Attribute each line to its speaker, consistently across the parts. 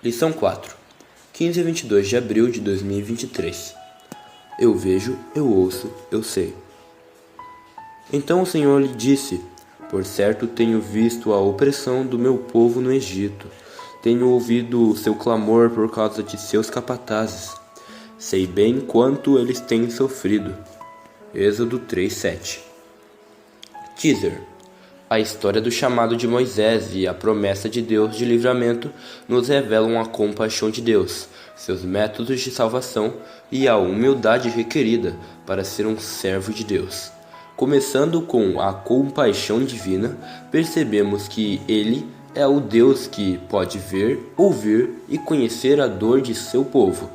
Speaker 1: Lição 4, 15 a 22 de abril de 2023. Eu vejo, eu ouço, eu sei. Então o Senhor lhe disse: Por certo tenho visto a opressão do meu povo no Egito. Tenho ouvido o seu clamor por causa de seus capatazes. Sei bem quanto eles têm sofrido. Êxodo 3:7. Teaser. A história do chamado de Moisés e a promessa de Deus de livramento nos revelam a compaixão de Deus, seus métodos de salvação e a humildade requerida para ser um servo de Deus. Começando com a compaixão divina, percebemos que Ele é o Deus que pode ver, ouvir e conhecer a dor de seu povo.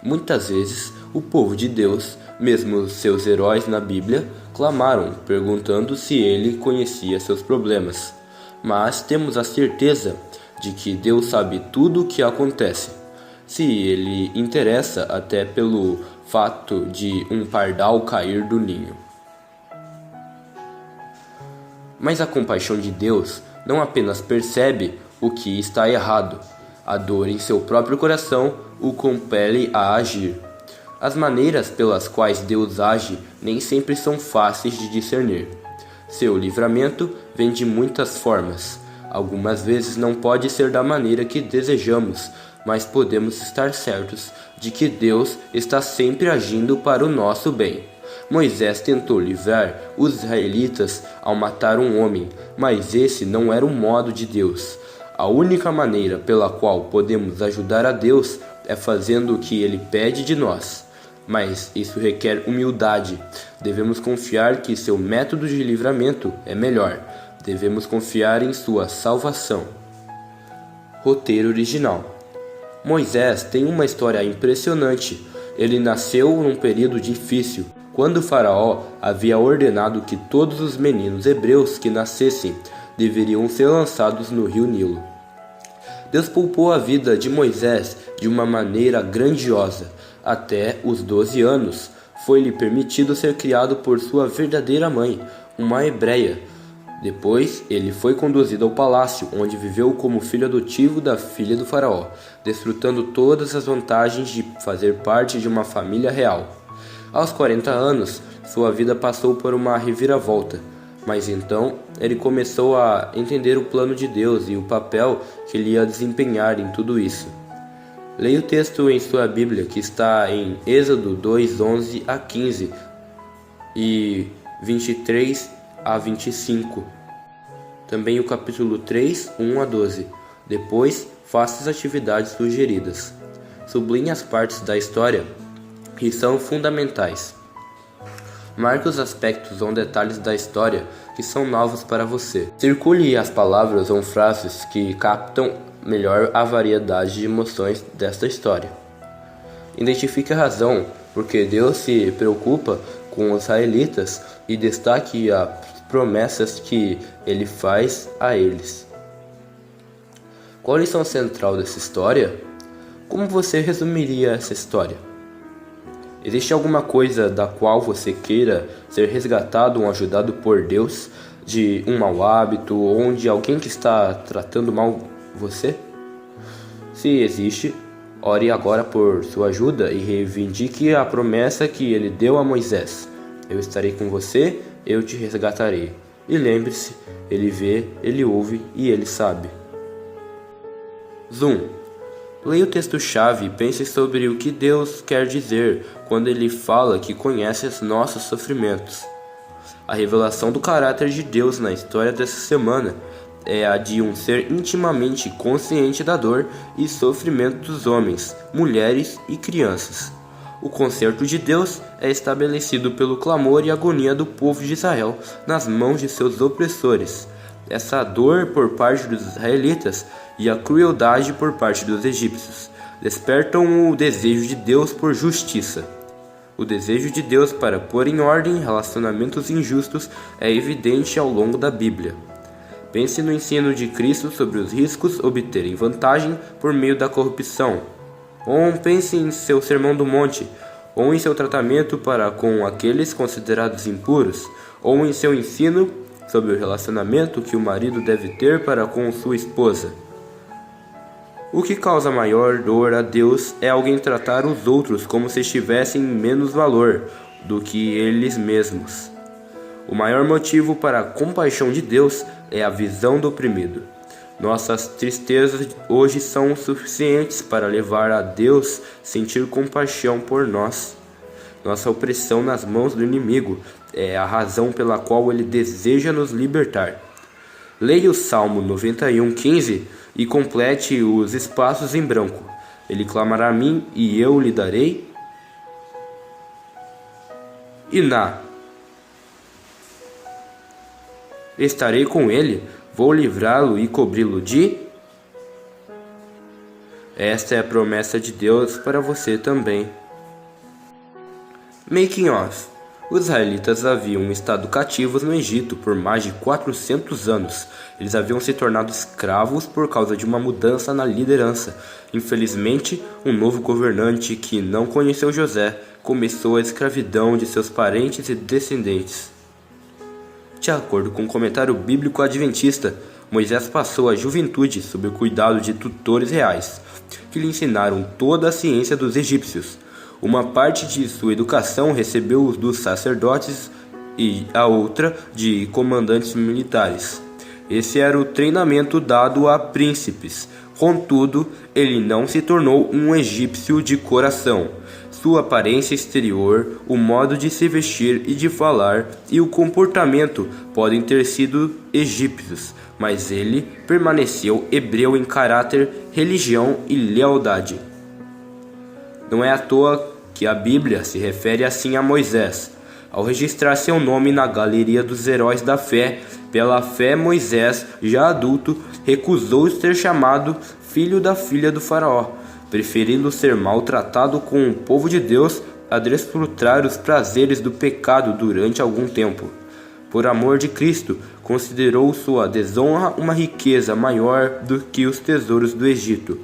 Speaker 1: Muitas vezes, o povo de Deus, mesmo seus heróis na Bíblia, clamaram, perguntando se ele conhecia seus problemas. Mas temos a certeza de que Deus sabe tudo o que acontece. Se ele interessa até pelo fato de um pardal cair do ninho. Mas a compaixão de Deus não apenas percebe o que está errado, a dor em seu próprio coração o compele a agir. As maneiras pelas quais Deus age nem sempre são fáceis de discernir. Seu livramento vem de muitas formas. Algumas vezes não pode ser da maneira que desejamos, mas podemos estar certos de que Deus está sempre agindo para o nosso bem. Moisés tentou livrar os israelitas ao matar um homem, mas esse não era o modo de Deus. A única maneira pela qual podemos ajudar a Deus é fazendo o que Ele pede de nós. Mas isso requer humildade. Devemos confiar que seu método de livramento é melhor. Devemos confiar em sua salvação. Roteiro original. Moisés tem uma história impressionante. Ele nasceu num período difícil, quando o faraó havia ordenado que todos os meninos hebreus que nascessem deveriam ser lançados no rio Nilo. Deus poupou a vida de Moisés de uma maneira grandiosa. Até os 12 anos, foi-lhe permitido ser criado por sua verdadeira mãe, uma hebreia. Depois, ele foi conduzido ao palácio, onde viveu como filho adotivo da filha do faraó, desfrutando todas as vantagens de fazer parte de uma família real. Aos 40 anos, sua vida passou por uma reviravolta, mas então ele começou a entender o plano de Deus e o papel que ele ia desempenhar em tudo isso. Leia o texto em sua Bíblia, que está em Êxodo 2:11 a 15 e 23 a 25. Também o capítulo 3, 1 a 12. Depois, faça as atividades sugeridas. Sublinhe as partes da história que são fundamentais. Marque os aspectos ou detalhes da história que são novos para você. Circule as palavras ou frases que captam melhor a variedade de emoções desta história. Identifique a razão porque Deus se preocupa com os israelitas e destaque as promessas que ele faz a eles. Qual a lição central dessa história? Como você resumiria essa história? Existe alguma coisa da qual você queira ser resgatado ou ajudado por Deus, de um mau hábito ou de alguém que está tratando mal você? Se existe, ore agora por sua ajuda e reivindique a promessa que ele deu a Moisés. Eu estarei com você, eu te resgatarei. E lembre-se, ele vê, ele ouve e ele sabe. Zoom. Leia o texto-chave e pense sobre o que Deus quer dizer quando ele fala que conhece os nossos sofrimentos. A revelação do caráter de Deus na história dessa semana é a de um ser intimamente consciente da dor e sofrimento dos homens, mulheres e crianças. O conserto de Deus é estabelecido pelo clamor e agonia do povo de Israel nas mãos de seus opressores. Essa dor por parte dos israelitas e a crueldade por parte dos egípcios despertam o desejo de Deus por justiça. O desejo de Deus para pôr em ordem relacionamentos injustos é evidente ao longo da Bíblia. Pense no ensino de Cristo sobre os riscos obterem vantagem por meio da corrupção. Ou pense em seu Sermão do Monte, ou em seu tratamento para com aqueles considerados impuros, ou em seu ensino sobre o relacionamento que o marido deve ter para com sua esposa. O que causa maior dor a Deus é alguém tratar os outros como se tivessem menos valor do que eles mesmos. O maior motivo para a compaixão de Deus é a visão do oprimido. Nossas tristezas hoje são suficientes para levar a Deus a sentir compaixão por nós. Nossa opressão nas mãos do inimigo é a razão pela qual ele deseja nos libertar. Leia o Salmo 91:15 e complete os espaços em branco. Ele clamará a mim e eu lhe darei. Estarei com ele, vou livrá-lo e cobri-lo de... Esta é a promessa de Deus para você também. Making of. Os israelitas haviam estado cativos no Egito por mais de 400 anos. Eles haviam se tornado escravos por causa de uma mudança na liderança. Infelizmente, um novo governante que não conheceu José começou a escravidão de seus parentes e descendentes. De acordo com o comentário bíblico adventista, Moisés passou a juventude sob o cuidado de tutores reais, que lhe ensinaram toda a ciência dos egípcios. Uma parte de sua educação recebeu dos sacerdotes e a outra de comandantes militares. Esse era o treinamento dado a príncipes. Contudo, ele não se tornou um egípcio de coração. Sua aparência exterior, o modo de se vestir e de falar e o comportamento podem ter sido egípcios, mas ele permaneceu hebreu em caráter, religião e lealdade. Não é à toa que a Bíblia se refere assim a Moisés. Ao registrar seu nome na galeria dos heróis da fé, pela fé Moisés, já adulto, recusou ser chamado filho da filha do faraó, preferindo ser maltratado com o povo de Deus a desfrutar os prazeres do pecado durante algum tempo. Por amor de Cristo, considerou sua desonra uma riqueza maior do que os tesouros do Egito,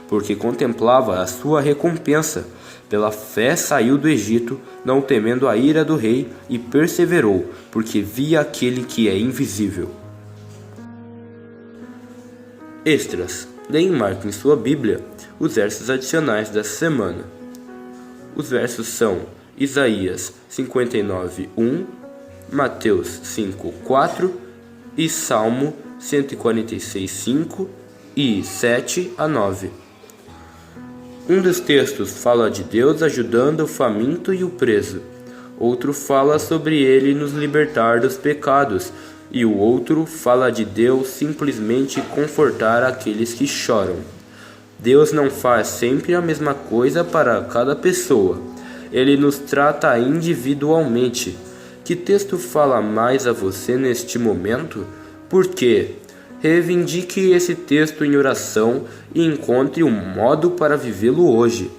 Speaker 1: porque contemplava a sua recompensa. Pela fé saiu do Egito, não temendo a ira do rei, e perseverou, porque via aquele que é invisível. Extras. Leia e marque em sua Bíblia os versos adicionais dessa semana. Os versos são Isaías 59:1, Mateus 5:4 e Salmo 146:5 e 7-9. Um dos textos fala de Deus ajudando o faminto e o preso. Outro fala sobre ele nos libertar dos pecados. E o outro fala de Deus simplesmente confortar aqueles que choram. Deus não faz sempre a mesma coisa para cada pessoa. Ele nos trata individualmente. Que texto fala mais a você neste momento? Por quê? Reivindique esse texto em oração e encontre um modo para vivê-lo hoje.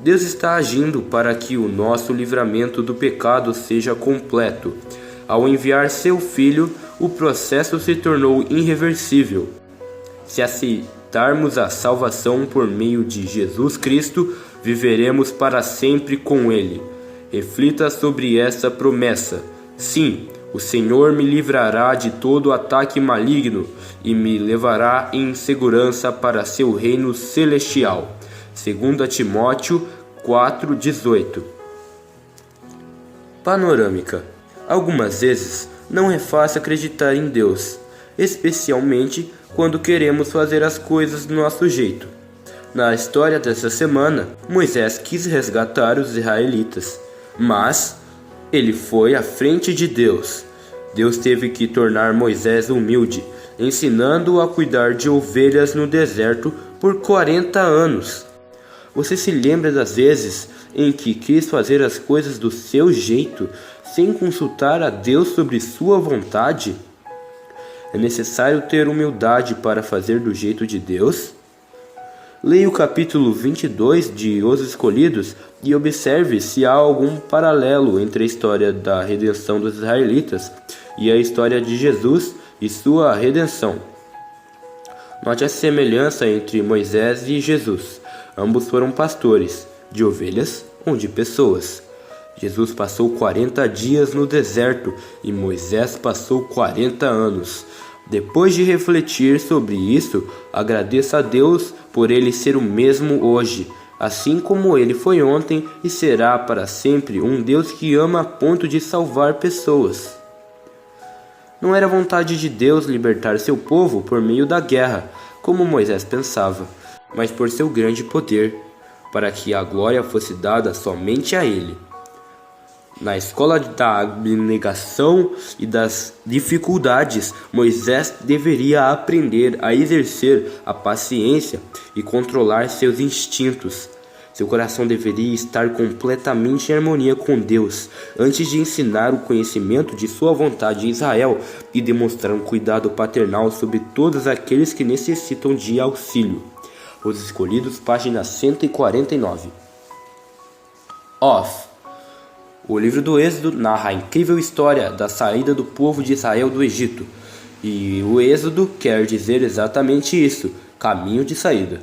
Speaker 1: Deus está agindo para que o nosso livramento do pecado seja completo. Ao enviar seu Filho, o processo se tornou irreversível. Se aceitarmos a salvação por meio de Jesus Cristo, viveremos para sempre com Ele. Reflita sobre essa promessa. Sim, o Senhor me livrará de todo ataque maligno e me levará em segurança para seu reino celestial. 2 Timóteo 4:18. Panorâmica. Algumas vezes não é fácil acreditar em Deus, especialmente quando queremos fazer as coisas do nosso jeito. Na história dessa semana, Moisés quis resgatar os israelitas, mas ele foi à frente de Deus. Deus teve que tornar Moisés humilde, ensinando-o a cuidar de ovelhas no deserto por 40 anos. Você se lembra das vezes em que quis fazer as coisas do seu jeito, sem consultar a Deus sobre sua vontade? É necessário ter humildade para fazer do jeito de Deus? Leia o capítulo 22 de Os Escolhidos e observe se há algum paralelo entre a história da redenção dos israelitas e a história de Jesus e sua redenção. Note a semelhança entre Moisés e Jesus. Ambos foram pastores, de ovelhas ou de pessoas. Jesus passou 40 dias no deserto e Moisés passou 40 anos. Depois de refletir sobre isso, agradeça a Deus por Ele ser o mesmo hoje, assim como Ele foi ontem e será para sempre um Deus que ama a ponto de salvar pessoas. Não era vontade de Deus libertar seu povo por meio da guerra, como Moisés pensava, mas por seu grande poder, para que a glória fosse dada somente a Ele. Na escola da abnegação e das dificuldades, Moisés deveria aprender a exercer a paciência e controlar seus instintos. Seu coração deveria estar completamente em harmonia com Deus, antes de ensinar o conhecimento de sua vontade em Israel e demonstrar um cuidado paternal sobre todos aqueles que necessitam de auxílio. Os Escolhidos, página 149. Off. O livro do Êxodo narra a incrível história da saída do povo de Israel do Egito. E o Êxodo quer dizer exatamente isso, caminho de saída.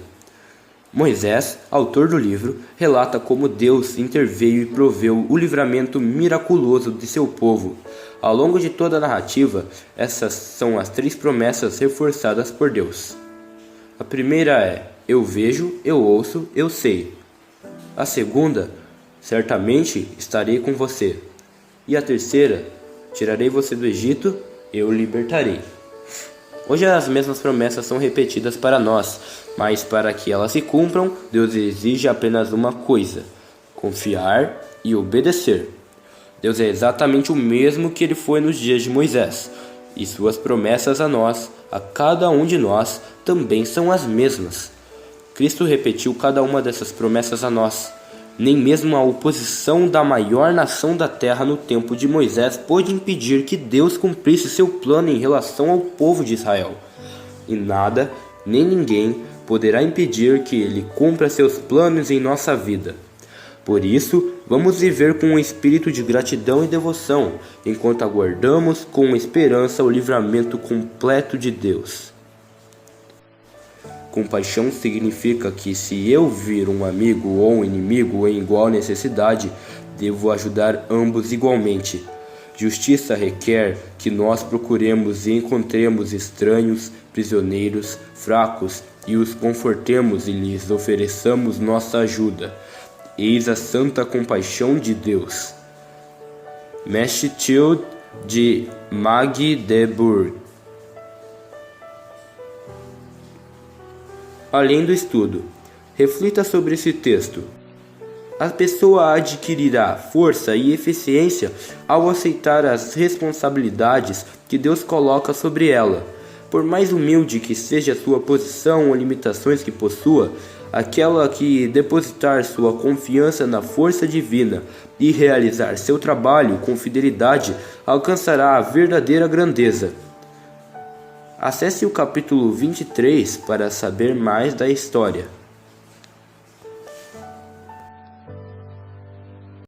Speaker 1: Moisés, autor do livro, relata como Deus interveio e proveu o livramento miraculoso de seu povo. Ao longo de toda a narrativa, essas são as 3 promessas reforçadas por Deus. A primeira é: eu vejo, eu ouço, eu sei. A segunda: certamente estarei com você. E a terceira: tirarei você do Egito, eu o libertarei. Hoje as mesmas promessas são repetidas para nós, mas para que elas se cumpram, Deus exige apenas uma coisa: confiar e obedecer. Deus é exatamente o mesmo que Ele foi nos dias de Moisés, e suas promessas a nós, a cada um de nós, também são as mesmas. Cristo repetiu cada uma dessas promessas a nós. Nem mesmo a oposição da maior nação da terra no tempo de Moisés pôde impedir que Deus cumprisse seu plano em relação ao povo de Israel. E nada, nem ninguém, poderá impedir que Ele cumpra seus planos em nossa vida. Por isso, vamos viver com um espírito de gratidão e devoção, enquanto aguardamos com esperança o livramento completo de Deus. Compaixão significa que se eu vir um amigo ou um inimigo em igual necessidade, devo ajudar ambos igualmente. Justiça requer que nós procuremos e encontremos estranhos, prisioneiros, fracos e os confortemos e lhes ofereçamos nossa ajuda. Eis a santa compaixão de Deus. Maschildt de Magdeburg. Além do estudo, reflita sobre esse texto. A pessoa adquirirá força e eficiência ao aceitar as responsabilidades que Deus coloca sobre ela. Por mais humilde que seja a sua posição ou limitações que possua, aquela que depositar sua confiança na força divina e realizar seu trabalho com fidelidade alcançará a verdadeira grandeza. Acesse o capítulo 23 para saber mais da história.